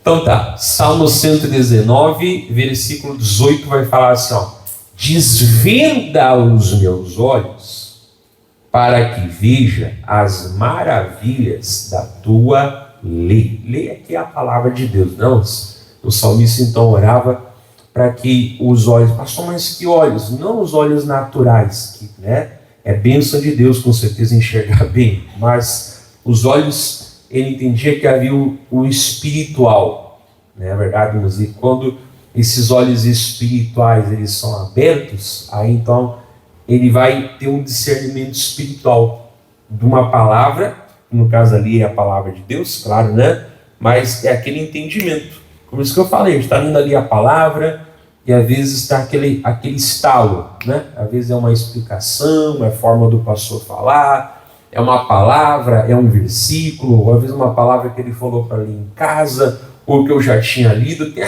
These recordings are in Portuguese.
Então tá, Salmo 119, versículo 18 vai falar assim, ó: desvenda os meus olhos para que veja as maravilhas da tua lei. Lei aqui é a palavra de Deus, não? O salmista então orava para que os olhos, pastor, mas que olhos? Não os olhos naturais, que, né, é bênção de Deus com certeza enxergar bem, mas os olhos, ele entendia que havia o espiritual, né? É verdade, mas e quando esses olhos espirituais eles são abertos, aí então ele vai ter um discernimento espiritual de uma palavra, no caso ali é a palavra de Deus, claro, né? Mas é aquele entendimento. Como isso que eu falei, está lendo ali a palavra e às vezes está aquele estalo, né? Às vezes é uma explicação, é a forma do pastor falar, é uma palavra, é um versículo, ou às vezes uma palavra que ele falou para ler em casa, ou que eu já tinha lido, tem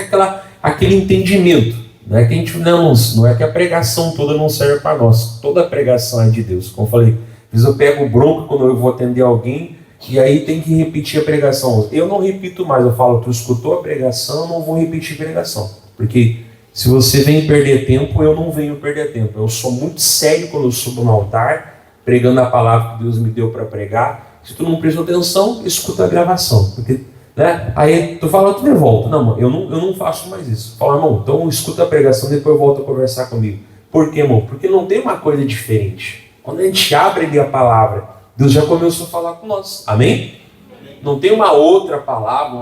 aquele entendimento, né? Que a gente não é que a pregação toda não serve para nós, toda a pregação é de Deus. Como eu falei, às vezes eu pego bronca quando eu vou atender alguém, e aí tem que repetir a pregação. Eu não repito mais, eu falo, tu escutou a pregação, eu não vou repetir a pregação, porque se você vem perder tempo, eu não venho perder tempo. Eu sou muito sério quando eu subo no altar, pregando a palavra que Deus me deu para pregar. Se tu não prestou atenção, escuta a gravação, porque, né? Aí tu fala, tu me volta. Não, mano, eu não faço mais isso. Fala, irmão, então escuta a pregação, depois volta a conversar comigo. Por quê, irmão? Porque não tem uma coisa diferente. Quando a gente abre ali a palavra, Deus já começou a falar com nós. Amém? Não tem uma outra palavra,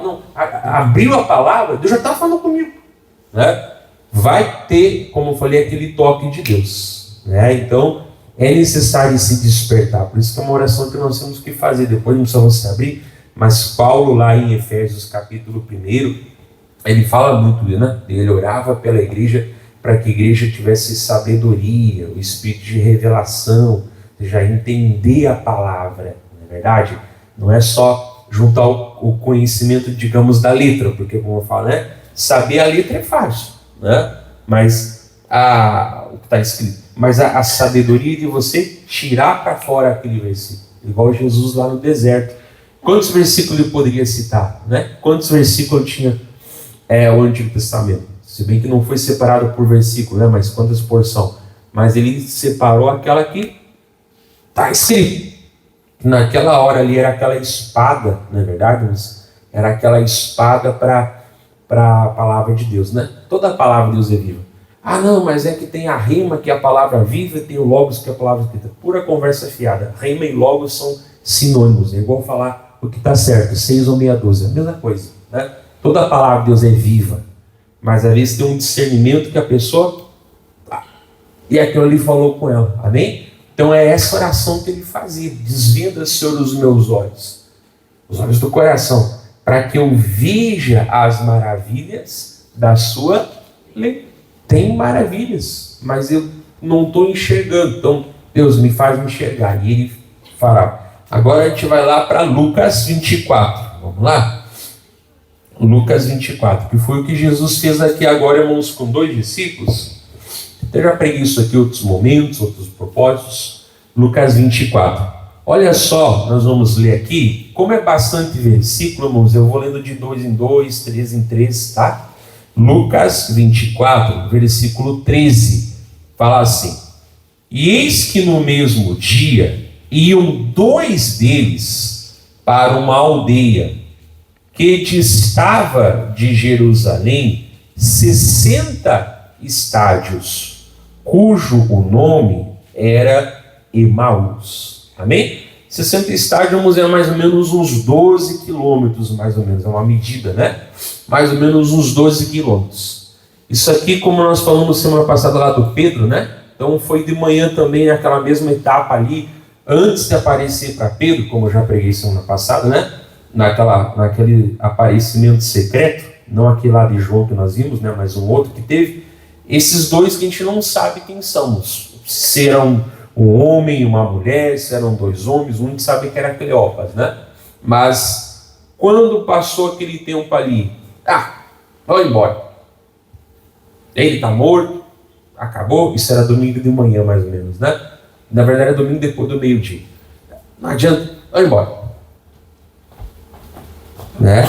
não. Abriu a palavra, Deus já está falando comigo, né? Vai ter, como eu falei, aquele toque de Deus, né? Então é necessário se despertar. Por isso que é uma oração que nós temos que fazer. Depois não precisa você abrir, mas Paulo lá em Efésios capítulo 1, ele fala muito, né? Ele orava pela igreja para que a igreja tivesse sabedoria, o espírito de revelação, já entender a palavra, não é verdade? Não é só juntar o conhecimento, digamos, da letra, porque como eu falo, né? Saber a letra é fácil, né? Mas o que está escrito, mas a sabedoria de você tirar para fora aquele versículo, igual Jesus lá no deserto. Quantos versículos ele poderia citar, né? Quantos versículos tinha o Antigo Testamento? Se bem que não foi separado por versículo, né? Mas quantas porções? Mas ele separou aquela que está escrito. Naquela hora ali era aquela espada, não é verdade? Mas era aquela espada para a palavra de Deus, né? Toda a palavra de Deus é viva. Ah, não, mas é que tem a rima, que é a palavra viva, e tem o logos, que é a palavra escrita. Pura conversa fiada. Rima e logos são sinônimos. É igual falar o que está certo, 6 ou meia dúzia. A mesma coisa, né? Toda a palavra de Deus é viva. Mas às vezes tem um discernimento que a pessoa... E aquilo ali falou com ela. Amém? Então é essa oração que ele fazia. Desvenda, Senhor, os meus olhos. Os olhos do coração. Para que eu veja as maravilhas da sua lei. Tem maravilhas, mas eu não estou enxergando. Então, Deus me faz enxergar. E ele fará. Agora a gente vai lá para Lucas 24. Vamos lá? Lucas 24, que foi o que Jesus fez aqui agora, irmãos, com 2 discípulos. Eu já preguei isso aqui em outros momentos, outros propósitos. Lucas 24. Olha só, nós vamos ler aqui. Como é bastante versículo, irmãos, eu vou lendo de 2 em 2, 3 em 3, tá? Lucas 24, versículo 13, fala assim: e eis que no mesmo dia iam 2 deles para uma aldeia que distava de Jerusalém 60 estádios, cujo o nome era Emaús. Amém? 60 estádios é mais ou menos uns 12 quilômetros, mais ou menos, é uma medida, né? Mais ou menos uns 12 quilômetros. Isso aqui, como nós falamos semana passada lá do Pedro, né? Então foi de manhã também, naquela mesma etapa ali, antes de aparecer para Pedro, como eu já preguei semana passada, né? Naquele aparecimento secreto, não aquele lá de João que nós vimos, né? Mas um outro que teve. Esses 2 que a gente não sabe quem somos. Se eram um homem e uma mulher, se eram 2 homens, um a gente sabe que era Cleopas, né? Mas quando passou aquele tempo ali, vai embora. Ele está morto, acabou. Isso era domingo de manhã, mais ou menos, né? Na verdade, era domingo depois do meio-dia. Não adianta, vai embora. Né?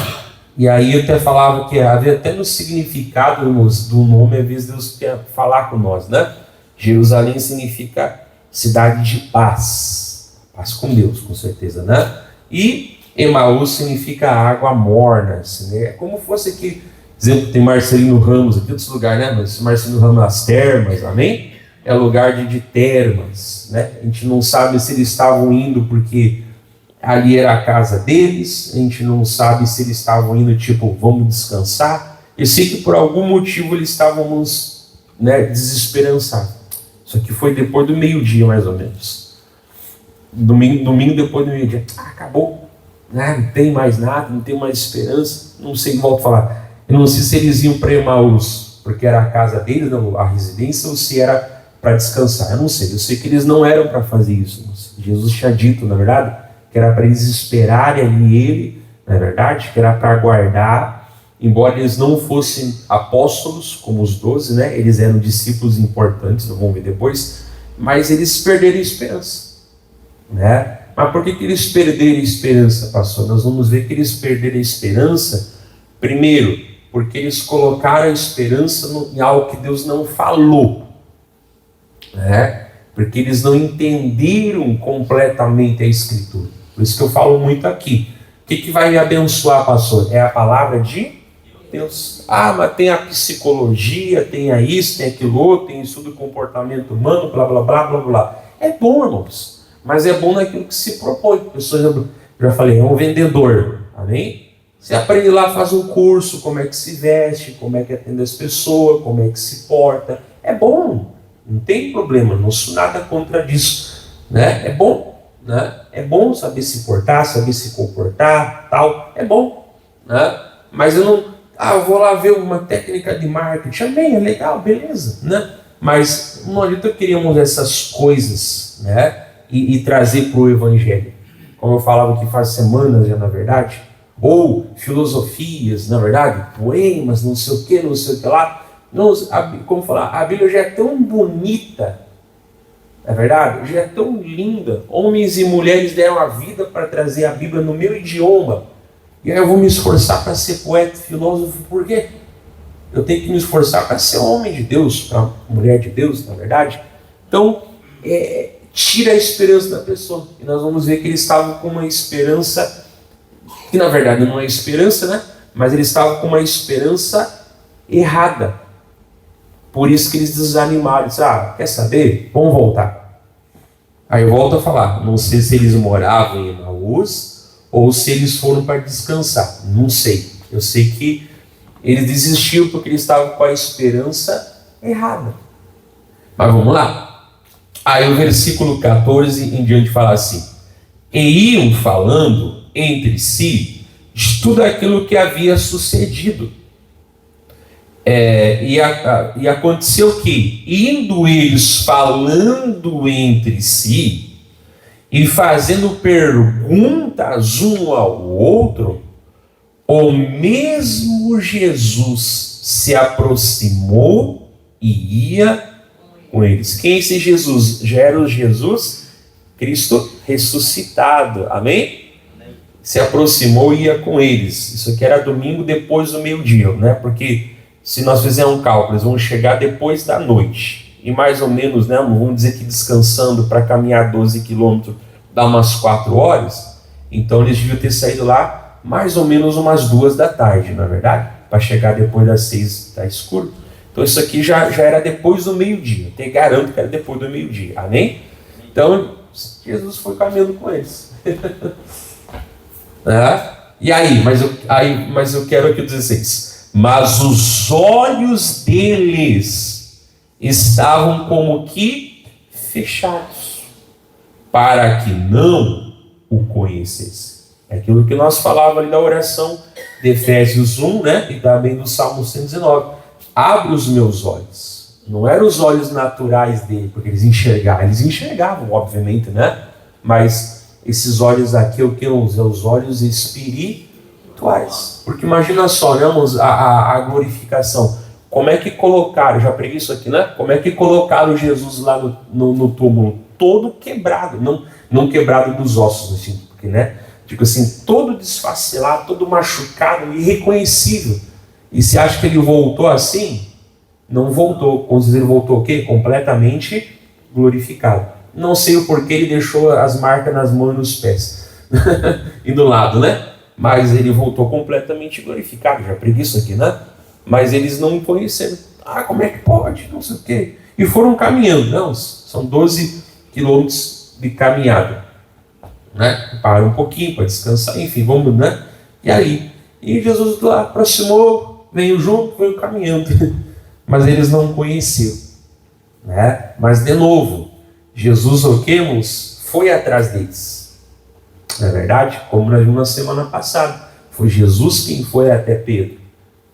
E aí eu até falava que havia até no significado do nome, às vezes Deus quer falar com nós, né? Jerusalém significa cidade de paz. Paz com Deus, com certeza, né? E Emaús significa água morna, assim, né? É como fosse aqui, por exemplo, tem Marcelino Ramos, aqui outros lugares, né? Mas Marcelino Ramos, as termas, amém? É lugar de termas, né? A gente não sabe se eles estavam indo porque ali era a casa deles, a gente não sabe se eles estavam indo tipo, vamos descansar. Eu sei que por algum motivo eles estavam, né, desesperançados. Isso aqui foi depois do meio-dia, mais ou menos. Domingo depois do meio-dia. Acabou, né? Não tem mais nada, não tem mais esperança. Não sei, volto a falar. Eu não sei se eles iam para Emaús, porque era a casa deles, a residência, ou se era para descansar. Eu não sei. Eu sei que eles não eram para fazer isso. Jesus tinha dito, na verdade, que era para eles esperarem ali ele, na verdade, que era para aguardar, embora eles não fossem apóstolos, como os 12, né? Eles eram discípulos importantes, vamos ver depois, mas eles perderam a esperança, né? Mas por que eles perderam a esperança, pastor? Nós vamos ver que eles perderam a esperança, primeiro, porque eles colocaram a esperança em algo que Deus não falou, né? Porque eles não entenderam completamente a Escritura. Por isso que eu falo muito aqui. O que vai me abençoar, pastor? É a palavra de Deus. Ah, mas tem a psicologia, tem a isso, tem aquilo outro, tem estudo do comportamento humano, blá, blá, blá, blá, blá. É bom, irmãos. Mas é bom naquilo que se propõe. Eu já falei, é um vendedor. Amém? Você aprende lá, faz um curso, como é que se veste, como é que atende as pessoas, como é que se porta. É bom. Não tem problema, não sou nada contra disso, né? É bom, né? É bom saber se portar, saber se comportar, tal, é bom, né? Mas eu não, eu vou lá ver uma técnica de marketing, também é legal, beleza, né? Mas não adianta queríamos essas coisas, né? E trazer para o Evangelho, como eu falava aqui faz semanas já, na verdade, ou filosofias, na verdade, poemas, não sei o que lá. Não, como falar, a Bíblia já é tão bonita, não é verdade? Já é tão linda. Homens e mulheres deram a vida para trazer a Bíblia no meu idioma. E aí eu vou me esforçar para ser poeta, filósofo, por quê? Eu tenho que me esforçar para ser homem de Deus, para mulher de Deus, na verdade. Então, tira a esperança da pessoa. E nós vamos ver que eles estavam com uma esperança, que na verdade não é esperança, né? Mas eles estavam com uma esperança errada. Por isso que eles desanimaram. Disseram, quer saber? Vamos voltar. Aí eu volto a falar. Não sei se eles moravam em Emaús ou se eles foram para descansar. Não sei. Eu sei que eles desistiram porque eles estavam com a esperança errada. Mas vamos lá. Aí o versículo 14 em diante fala assim. E iam falando entre si de tudo aquilo que havia sucedido. E aconteceu que, indo eles falando entre si e fazendo perguntas um ao outro, o mesmo Jesus se aproximou e ia com eles. Quem é esse Jesus? Já era o Jesus Cristo ressuscitado, amém? Se aproximou e ia com eles. Isso aqui era domingo depois do meio-dia, né? Porque se nós fizermos um cálculo, eles vão chegar depois da noite. E mais ou menos, né, vamos dizer que descansando para caminhar 12 quilômetros dá umas 4 horas. Então eles deviam ter saído lá mais ou menos umas 2 da tarde, na verdade. Para chegar depois das 6 está escuro. Então isso aqui já era depois do meio-dia. Eu te garanto que era depois do meio-dia. Amém? Então Jesus foi caminhando com eles. E aí? Mas eu quero aqui o 16. Mas os olhos deles estavam como que fechados, para que não o conhecessem. É aquilo que nós falávamos ali da oração de Efésios 1, né? E também do Salmo 119. Abre os meus olhos. Não eram os olhos naturais dele, porque eles enxergavam, obviamente, né? Mas esses olhos aqui, o que são os olhos espirituais. Porque imagina só, né, irmãos, a glorificação. Como é que colocaram, já preguei isso aqui, né? Como é que colocaram Jesus lá no túmulo? Todo quebrado, não quebrado dos ossos, assim, porque, né? Tipo assim, todo desfacelado, todo machucado, irreconhecível. E você acha que ele voltou assim? Não voltou. Quando ele voltou o quê? Completamente glorificado. Não sei o porquê ele deixou as marcas nas mãos e nos pés. E do lado, né? Mas ele voltou completamente glorificado. Já preguei isso aqui, né? Mas eles não conheceram. Como é que pode? Não sei o quê. E foram caminhando. Não, são 12 quilômetros de caminhada. Né? Para um pouquinho para descansar, enfim, vamos, né? E aí? E Jesus lá aproximou, veio junto, veio caminhando. Mas eles não conheciam. Né? Mas de novo, Jesus, o que, irmãos? Foi atrás deles. Não é verdade? Como nós vimos na semana passada. Foi Jesus quem foi até Pedro.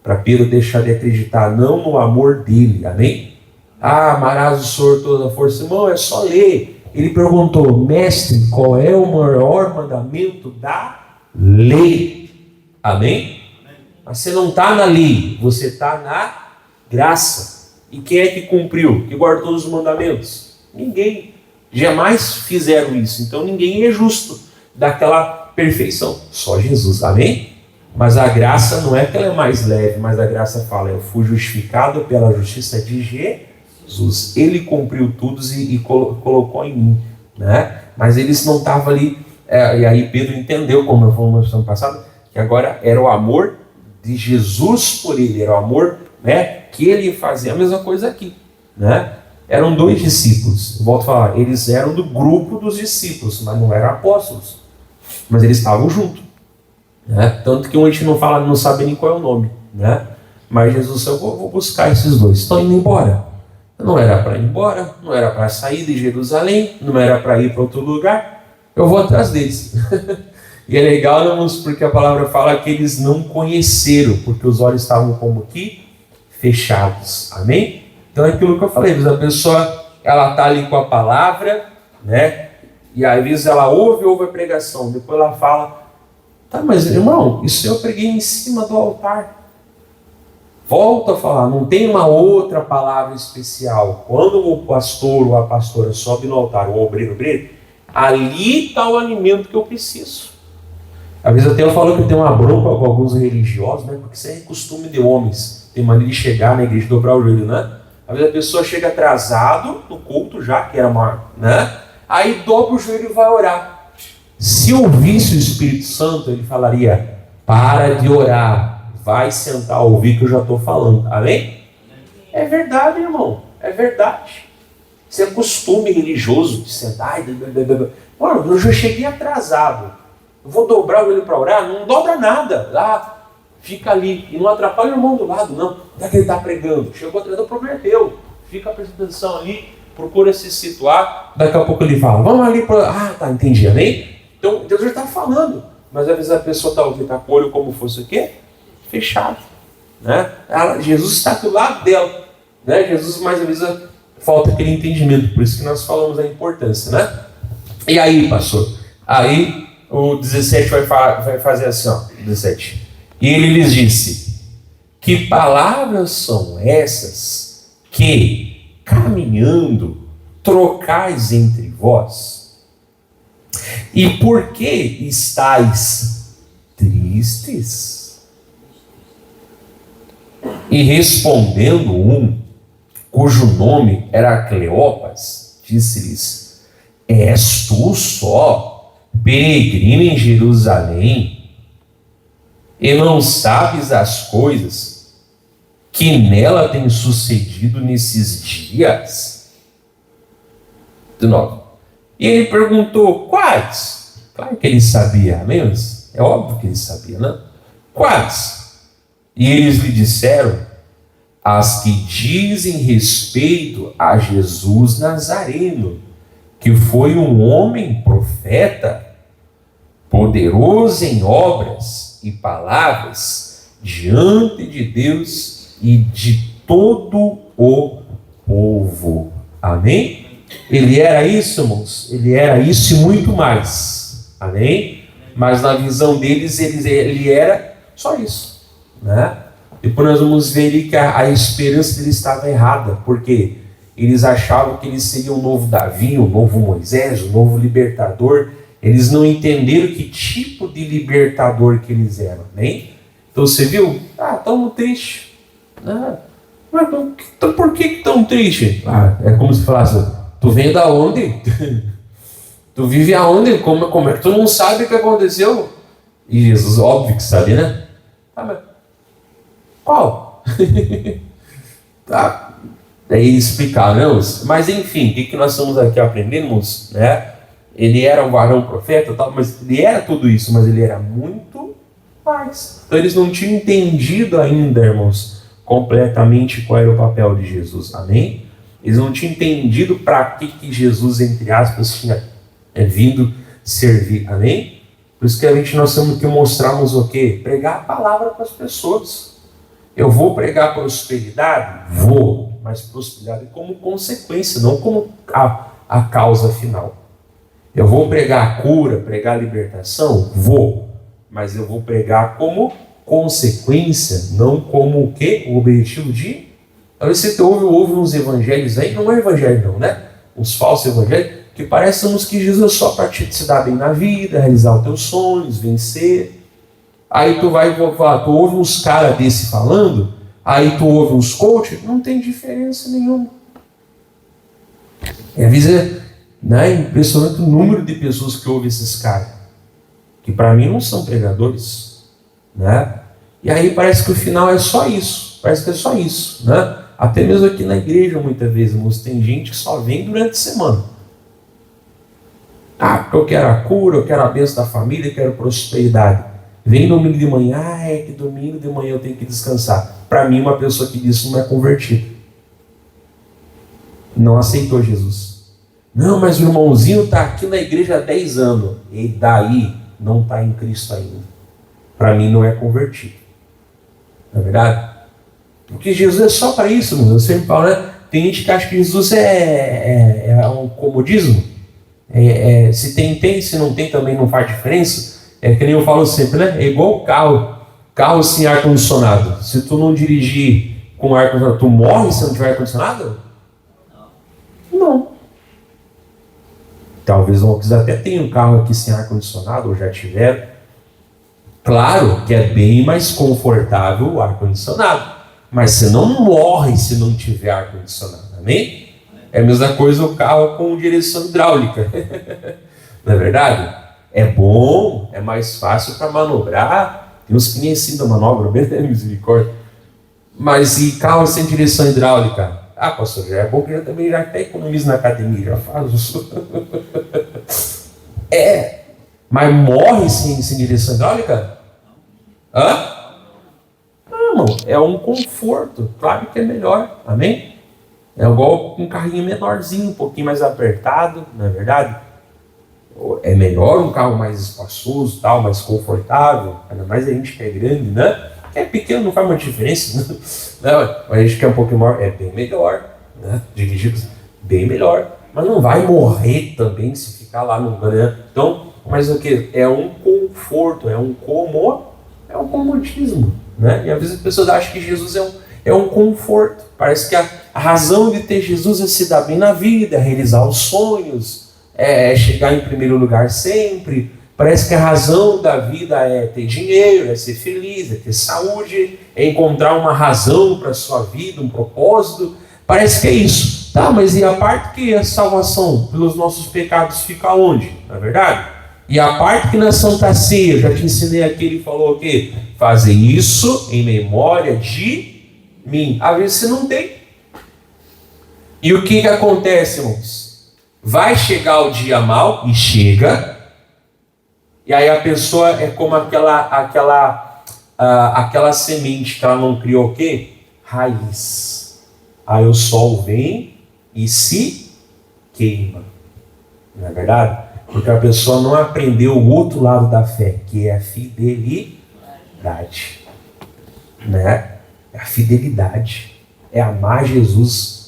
Para Pedro deixar de acreditar não no amor dele. Amém? Amarás o Senhor toda a força. Irmão, é só ler. Ele perguntou, mestre, qual é o maior mandamento da lei? Amém? Mas você não está na lei, você está na graça. E quem é que cumpriu? Que guardou todos os mandamentos? Ninguém. Jamais fizeram isso. Então ninguém é justo daquela perfeição. Só Jesus. Amém? Mas a graça não é que ela é mais leve, mas a graça fala, eu fui justificado pela justiça de Jesus. Ele cumpriu tudo e colocou em mim. Né? Mas eles não estavam ali. E aí Pedro entendeu, como eu falei na semana passada, que agora era o amor de Jesus por ele. Era o amor, né, que ele fazia. A mesma coisa aqui. Né? Eram 2 discípulos. Eu volto a falar, eles eram do grupo dos discípulos, mas não eram apóstolos. Mas eles estavam juntos. Né? Tanto que a gente não fala, não sabe nem qual é o nome. Né? Mas Jesus disse, eu vou buscar esses 2. Estão indo embora. Não era para ir embora, não era para sair de Jerusalém, não era para ir para outro lugar. Eu vou atrás deles. E é legal, irmãos, porque a palavra fala que eles não conheceram, porque os olhos estavam como que fechados. Amém? Então é aquilo que eu falei, a pessoa, ela está ali com a palavra, né? E às vezes ela ouve a pregação, depois ela fala, tá, mas irmão, isso eu preguei em cima do altar. Volto a falar, não tem uma outra palavra especial. Quando o pastor ou a pastora sobe no altar, o obreiro, ali está o alimento que eu preciso. Às vezes até eu falo que tem uma bronca com alguns religiosos, né? Porque isso é costume de homens. Tem mania de chegar na igreja e dobrar o joelho, né? Às vezes a pessoa chega atrasado no culto já, que era uma, né? Aí dobra o joelho e vai orar. Se ouvisse o Espírito Santo, ele falaria, para de orar. Vai sentar, ouvir que eu já estou falando. Amém? É verdade, irmão. É verdade. Isso é costume religioso de sentar. Mano, eu já cheguei atrasado. Eu vou dobrar o olho para orar? Não dobra nada. Lá, fica ali. E não atrapalha o irmão do lado, não. Não é que ele está pregando. Chegou atrás, o problema é teu. Fica prestando atenção ali. Procura se situar. Daqui a pouco ele fala, vamos ali para... tá, entendi. Amém? Então, Deus já está falando. Mas às vezes a pessoa está com o olho como fosse o quê? Fechado, né? Jesus está do lado dela, né? Jesus mais uma vez falta aquele entendimento, por isso que nós falamos da importância, né? E aí, pastor? Aí o 17 vai fazer assim, ó, 17. E ele lhes disse: que palavras são essas que, caminhando, trocais entre vós? E por que estáis tristes? E respondendo cujo nome era Cleopas, disse-lhes: és tu só peregrino em Jerusalém e não sabes as coisas que nela têm sucedido nesses dias? 19. E ele perguntou, quais? Claro que ele sabia, mesmo? É óbvio que ele sabia, né? Quais? E eles lhe disseram, as que dizem respeito a Jesus Nazareno, que foi um homem profeta, poderoso em obras e palavras diante de Deus e de todo o povo. Amém? Ele era isso, irmãos? Ele era isso e muito mais. Amém? Mas na visão deles, ele era só isso. Né? Depois nós vamos ver ali que a esperança deles estava errada, porque eles achavam que eles seriam o novo Davi, o novo Moisés, o novo libertador, Eles não entenderam que tipo de libertador que eles eram, amém? Então você viu? Estamos tristes. Mas então por que estão tristes? É como se falasse, tu vem da onde? Tu vive aonde? Como é que tu não sabe o que aconteceu? E Jesus, óbvio que sabe, né? Mas qual? Daí explicar, não? Mas enfim, o que nós estamos aqui aprendendo, né? Ele era um varão profeta, tal, mas ele era tudo isso, mas ele era muito mais. Então eles não tinham entendido ainda, irmãos, completamente qual era o papel de Jesus, amém? Eles não tinham entendido para que Jesus, entre aspas, tinha vindo servir, amém? Por isso que nós temos que mostrarmos o quê? Pregar a palavra para as pessoas. Eu vou pregar prosperidade? Vou, mas prosperidade como consequência, não como a causa final. Eu vou pregar a cura, pregar a libertação? Vou, mas eu vou pregar como consequência, não como o quê? O objetivo de... Talvez você ouve uns evangelhos aí, não é evangelho não, né? Uns falsos evangelhos, que parecem que Jesus é só para te se dar bem na vida, realizar os teus sonhos, vencer. Aí tu ouve uns caras desse falando, aí tu ouve uns coaches, não tem diferença nenhuma. Às vezes é impressionante o número de pessoas que ouvem esses caras, que para mim não são pregadores, né? E aí parece que o final é só isso, né? Até mesmo aqui na igreja, muitas vezes, irmãos, tem gente que só vem durante a semana. Porque eu quero a cura, eu quero a bênção da família, eu quero prosperidade. Vem domingo de manhã, é que domingo de manhã eu tenho que descansar. Para mim, uma pessoa que disso não é convertida. Não aceitou Jesus. Não, mas o irmãozinho está aqui na igreja há 10 anos. E daí não está em Cristo ainda. Para mim não é convertido. Não é verdade? Porque Jesus é só para isso, irmãos. Eu sempre falo, né? Tem gente que acha que Jesus é um comodismo. Se tem, se não tem também não faz diferença. É que nem eu falo sempre, né? É igual carro sem ar-condicionado. Se tu não dirigir com ar-condicionado, tu morre se não tiver ar-condicionado? Não. Talvez vocês até tenham um carro aqui sem ar-condicionado, ou já tiveram. Claro que é bem mais confortável o ar-condicionado. Mas você não morre se não tiver ar-condicionado, amém? É a mesma coisa o carro com direção hidráulica. Não é verdade? É bom, é mais fácil para manobrar. Tem uns que nem assim da manobra, bem misericórdia. Mas e carro sem direção hidráulica? Pastor, já é bom que eu também já até economizo na academia, já faz isso. Mas morre sem direção hidráulica? Não, é um conforto, claro que é melhor, amém? É igual um carrinho menorzinho, um pouquinho mais apertado, não é verdade? É melhor um carro mais espaçoso, tal, mais confortável, ainda mais a gente que é grande, né? É pequeno, não faz uma diferença, né? A gente que é um pouquinho maior, é bem melhor, né? Dirigir bem melhor, mas não vai morrer também se ficar lá no... Né? Então, mas o que? É um conforto, é um comodismo, né? E às vezes as pessoas acham que Jesus é um conforto. Parece que a razão de ter Jesus é se dar bem na vida, é realizar os sonhos, é chegar em primeiro lugar sempre. Parece que a razão da vida é ter dinheiro, é ser feliz, é ter saúde, é encontrar uma razão para a sua vida, um propósito. Parece que é isso, tá? Mas e a parte que a salvação pelos nossos pecados fica onde? Não é verdade? E a parte que na Santa Ceia, eu já te ensinei aqui, ele falou o quê? Fazer isso em memória de mim. Às vezes você não tem. E o que acontece, irmãos? Vai chegar o dia mau, e chega, e aí a pessoa é como aquela semente que ela não criou o quê? Raiz. Aí o sol vem e se queima. Não é verdade? Porque a pessoa não aprendeu o outro lado da fé, que é a fidelidade. Né? É a fidelidade. É amar Jesus.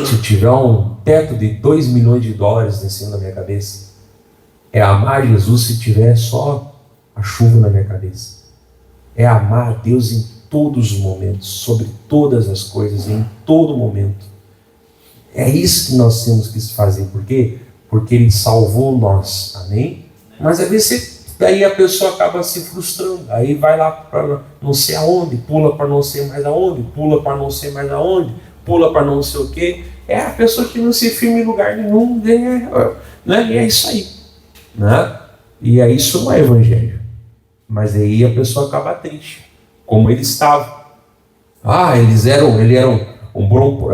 Se tiver um teto de 2 milhões de dólares em cima da minha cabeça, é amar Jesus se tiver só a chuva na minha cabeça. É amar a Deus em todos os momentos, sobre todas as coisas, em todo momento. É isso que nós temos que fazer. Por quê? porque Ele salvou nós, amém? Mas às vezes daí a pessoa acaba se frustrando, aí vai lá para não sei aonde, pula para não sei mais aonde, pula para não sei mais aonde, pula para não sei o quê. É a pessoa que não se firma em lugar nenhum, né? E é isso aí, né? E aí isso não é evangelho. Mas aí a pessoa acaba triste, como ele estava. Ele era um bom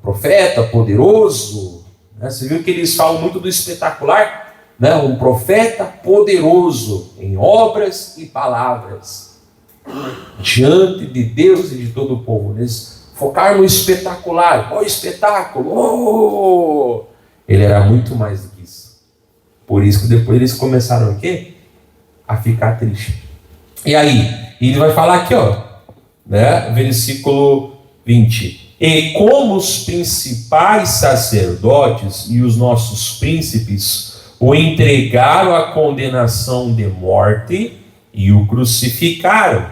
profeta, poderoso, né? Você viu que eles falam muito do espetacular, né? Um profeta poderoso em obras e palavras, diante de Deus e de todo o povo. Eles focaram no espetacular, espetáculo, Ele era muito mais do que isso. Por isso que depois eles começaram o quê? A ficar tristes. E aí, ele vai falar aqui, né? Versículo 20. E como os principais sacerdotes e os nossos príncipes o entregaram à condenação de morte e o crucificaram.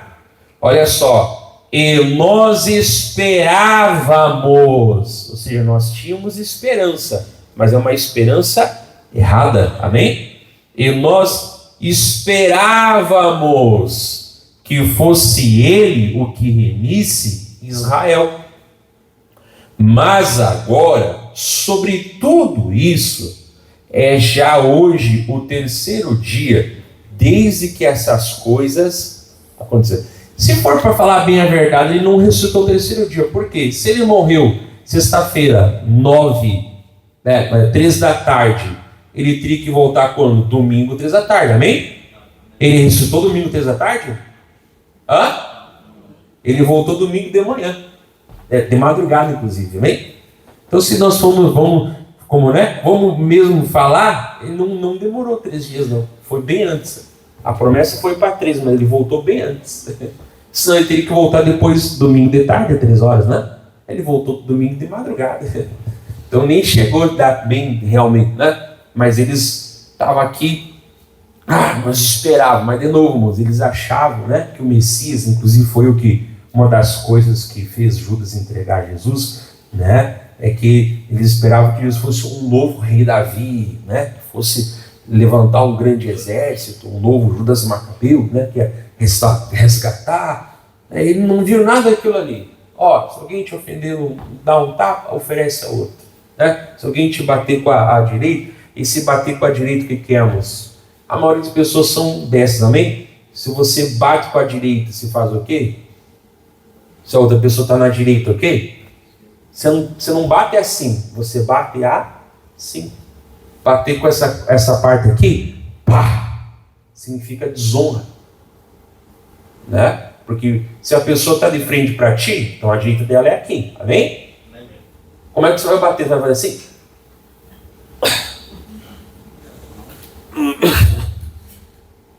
Olha só, e nós esperávamos, ou seja, nós tínhamos esperança, mas é uma esperança errada, amém? E nós esperávamos que fosse Ele o que remisse Israel. Mas agora, sobre tudo isso, é já hoje o terceiro dia, desde que essas coisas aconteceram. Se for para falar bem a verdade, ele não ressuscitou o terceiro dia. Por quê? Se ele morreu sexta-feira, 3 da tarde, ele teria que voltar quando? Domingo, 3 da tarde, amém? Ele ressuscitou domingo, 3 da tarde? Ele voltou domingo de manhã. De madrugada, inclusive, amém? Então, se nós vamos mesmo falar, ele não demorou 3 dias, não. Foi bem antes. A promessa foi para 3, mas ele voltou bem antes. Senão ele teria que voltar depois, domingo de tarde, 3 horas, né? Ele voltou domingo de madrugada. Então nem chegou a dar bem realmente, né? Mas eles estavam aqui, nós esperávamos, mas de novo, irmãos, eles achavam, né, que o Messias, inclusive foi uma das coisas que fez Judas entregar Jesus, né? É que eles esperavam que Jesus fosse um novo rei Davi, né? Que fosse levantar um grande exército, um novo Judas Macabeu, né? Que ia resgatar. Ele não viu nada daquilo ali. Se alguém te ofender, dá um tapa, oferece a outro, né? Se alguém te bater com a direita, e se bater com a direita, o que queremos? A maioria das pessoas são dessas, amém? Se você bate com a direita, você faz o quê? Se a outra pessoa está na direita, ok? Você não bate assim, você bate assim. Bater com essa parte aqui, pá, significa desonra, né? Porque se a pessoa está de frente para ti, então a direita dela é aqui, amém? Como é que você vai bater? Vai fazer assim?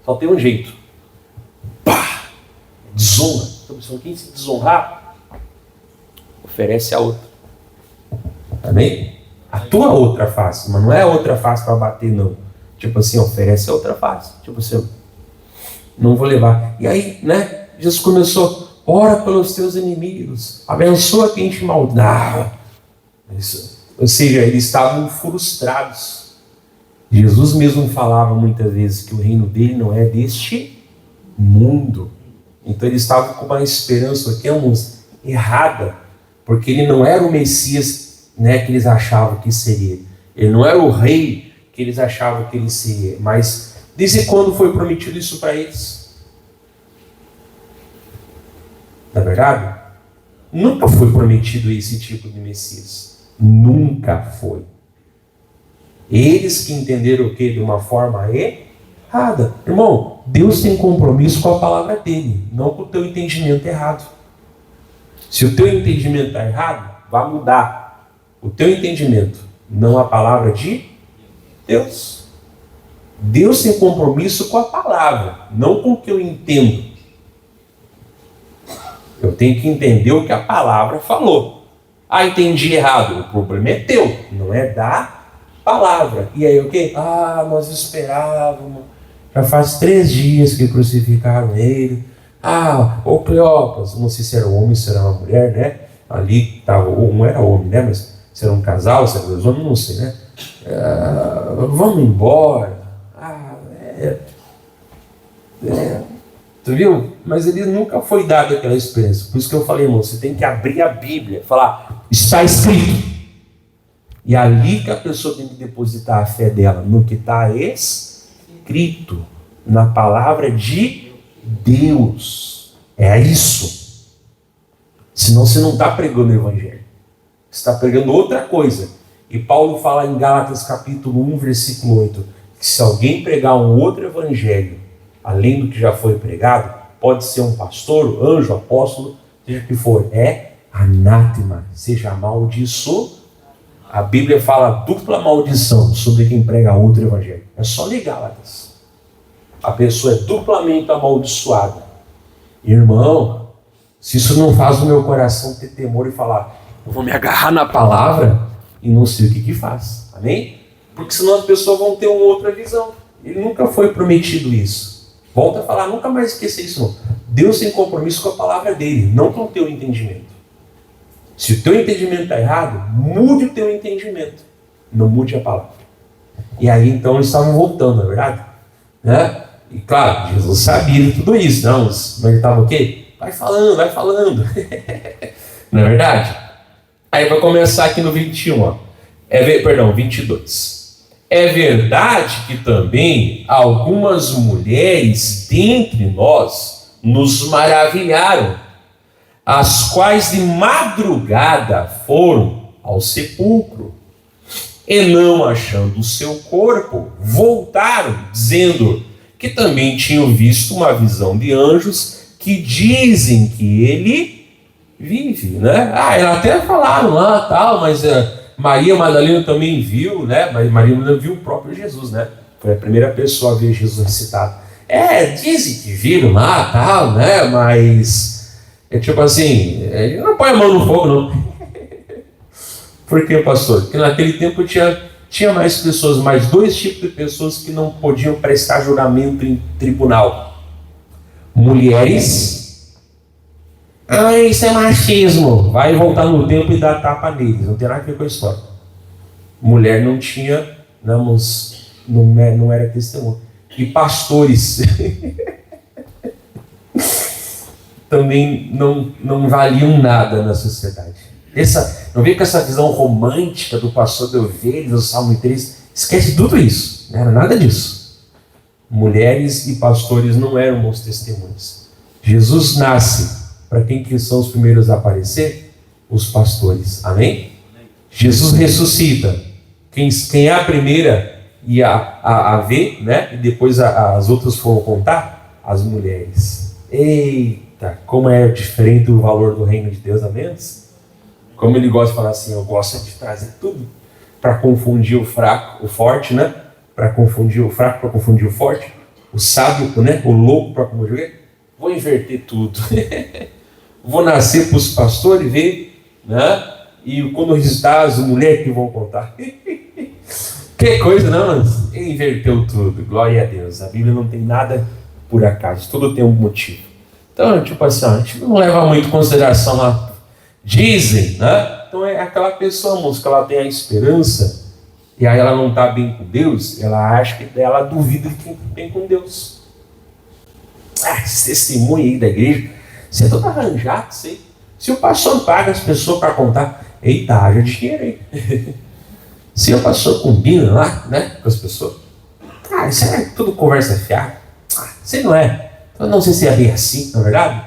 Só tem um jeito. Pá, desonra. Então, quem se desonrar, oferece a outra. Amém? A tua outra face, mas não é a outra face para bater, não. Tipo assim, oferece a outra face. Tipo assim, não vou levar. E aí, né? Jesus começou, ora pelos teus inimigos, abençoa quem te maldade. Ou seja, eles estavam frustrados. Jesus mesmo falava muitas vezes que o reino dele não é deste mundo. Então eles estavam com uma esperança aqui, errada, porque ele não era o Messias, né, que eles achavam que seria. Ele não era o rei que eles achavam que ele seria. Mas desde quando foi prometido isso para eles? Na verdade, nunca foi prometido esse tipo de Messias. Nunca foi. Eles que entenderam o que? De uma forma errada. Irmão, Deus tem compromisso com a palavra dele, não com o teu entendimento errado. Se o teu entendimento está errado, vai mudar o teu entendimento, não a palavra de Deus. Deus tem compromisso com a palavra, não com o que eu entendo. Eu tenho que entender o que a palavra falou. Entendi errado. O problema é teu, não é da palavra. E aí o quê? Nós esperávamos. Já faz 3 dias que crucificaram ele. O Cleopas, não sei se era um homem, se era uma mulher, né? Ali estava, um era homem, né? Mas se era um casal, se era 2 homens, não sei, né? vamos embora. Tu viu? Mas ele nunca foi dado aquela experiência. Por isso que eu falei, irmão, você tem que abrir a Bíblia, falar, está escrito. E é ali que a pessoa tem que depositar a fé dela, no que está escrito, na palavra de Deus. É isso. Senão você não está pregando o Evangelho. Você está pregando outra coisa. E Paulo fala em Gálatas capítulo 1, versículo 8, que se alguém pregar um outro Evangelho, além do que já foi pregado, pode ser um pastor, anjo, apóstolo, seja o que for, é anátema, seja amaldiçoado. A Bíblia fala dupla maldição sobre quem prega outro evangelho. É só ler Gálatas. A pessoa é duplamente amaldiçoada. Irmão, se isso não faz o meu coração ter temor e falar, eu vou me agarrar na palavra e não sei o que faz. Amém? Porque senão as pessoas vão ter uma outra visão. Ele nunca foi prometido isso. Volta a falar, nunca mais esquecer isso não. Deus tem compromisso com a palavra dele, não com o teu entendimento. Se o teu entendimento está errado, mude o teu entendimento. Não mude a palavra. E aí então eles estavam voltando, não é verdade? Né? E claro, Jesus sabia de tudo isso. Não, mas ele estava o quê? Vai falando, vai falando. Não é verdade? Aí vai começar aqui no 21, ó. 22. É verdade que também algumas mulheres dentre nós nos maravilharam, as quais de madrugada foram ao sepulcro, e não achando o seu corpo, voltaram, dizendo que também tinham visto uma visão de anjos que dizem que ele vive, né? Elas até falaram lá, tal, mas Maria Madalena também viu, né? Maria Madalena viu o próprio Jesus, né? Foi a primeira pessoa a ver Jesus ressuscitado. Dizem que viram lá, tal, né? Mas é tipo assim, ele não põe a mão no fogo, não. Por quê, pastor? Porque naquele tempo tinha mais pessoas, mais dois tipos de pessoas que não podiam prestar juramento em tribunal. Mulheres. Isso é machismo. Vai voltar no tempo e dar tapa neles. Não tem nada a ver com a história. Mulher não tinha, não era testemunho. E pastores também não valiam nada na sociedade. Não vem com essa visão romântica do pastor de ovelhas, do Salmo 3. Esquece tudo isso. Não era nada disso. Mulheres e pastores não eram bons testemunhos. Jesus nasce. Para quem que são os primeiros a aparecer? Os pastores. Amém? Jesus ressuscita. Quem é a primeira a ver, né? E depois as outras foram contar? As mulheres. Eita, como é diferente o valor do reino de Deus, amém? Como ele gosta de falar assim, eu gosto de trazer tudo para confundir o fraco, o forte, né? Para confundir o fraco, para confundir o forte, o sábio, né? O louco para confundir. Vou inverter tudo. Vou nascer para os pastores ver, né? E quando ressuscitar, as mulheres que vão contar. Que coisa, não? Ele inverteu tudo. Glória a Deus. A Bíblia não tem nada por acaso. Tudo tem um motivo. Então, tipo assim, a gente não leva muito em consideração lá. Dizem, né? Então é aquela pessoa, moço, que ela tem a esperança e aí ela não está bem com Deus, ela acha que ela duvida de quem está bem com Deus. Esse testemunho aí da igreja, você é todo arranjado, sei. Se o pastor paga as pessoas para contar, eita, haja dinheiro aí. Se o pastor combina lá, né, com as pessoas, isso é tudo conversa fiada. Você não é. Eu não sei se é bem assim, na verdade.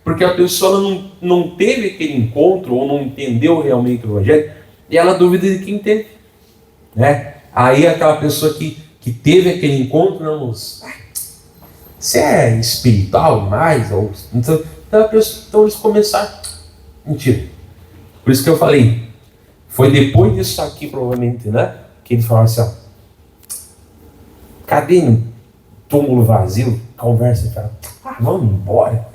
Porque a pessoa não teve aquele encontro ou não entendeu realmente o evangelho e ela duvida de quem teve, né? Aí aquela pessoa que teve aquele encontro, não, você é espiritual demais? Então eles começaram. Mentira. Por isso que eu falei, foi depois disso aqui provavelmente, né? Que eles falaram assim, cadê um túmulo vazio? Conversa, cara. Vamos embora.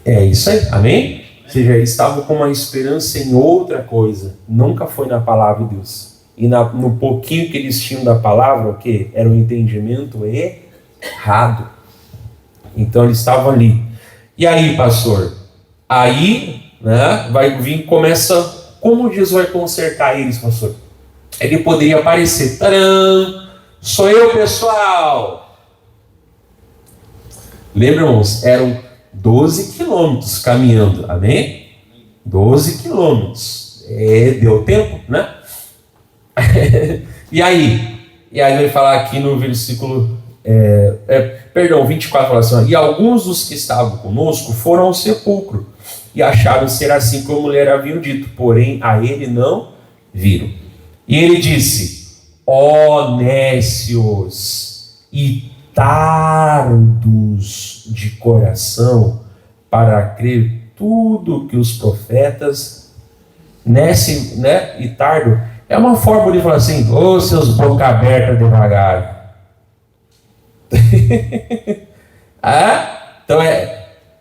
É isso aí, amém? Ou seja, eles estavam com uma esperança em outra coisa, nunca foi na palavra de Deus. E no pouquinho que eles tinham da palavra, o que? Era um entendimento errado. Então eles estavam ali. E aí, pastor? Aí, né, vai vir, começa, como Jesus vai consertar eles, pastor? ele poderia aparecer. Tcharam! Sou eu, pessoal! Lembra, irmãos? Eram 12 quilômetros caminhando, amém? 12 quilômetros. Deu tempo, né? E aí vai falar aqui no versículo 24, fala assim: e alguns dos que estavam conosco foram ao sepulcro e acharam ser assim como a mulher havia dito, porém a ele não viram. E ele disse: ó nécios e tardos de coração para crer tudo que os profetas. Nécio, né, e tardo é uma forma de falar assim: ô seus boca aberta devagar. Então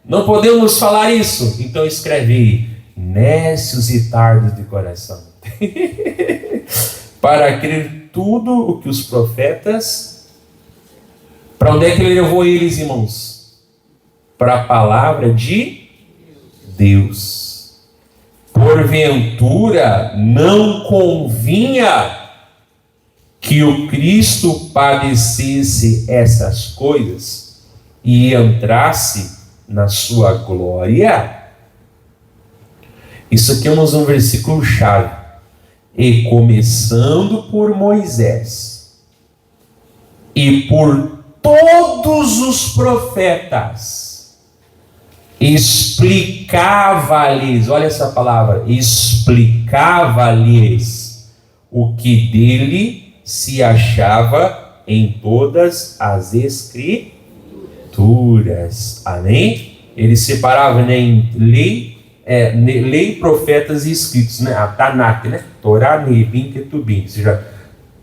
não podemos falar isso, então escreve: nécios e tardos de coração para crer tudo o que os profetas. Para onde é que ele levou eles, irmãos? Para a palavra de Deus. Porventura não convinha que o Cristo padecesse essas coisas e entrasse na sua glória? Isso aqui é um versículo chave. E começando por Moisés e por todos os profetas, explicava-lhes, olha essa palavra, explicava-lhes o que dele se achava em todas as escrituras. Amém? Ele separava, né, em lei, profetas e escritos, né? A Tanakh, né? Torá, Nebim, Ketubim. Ou seja,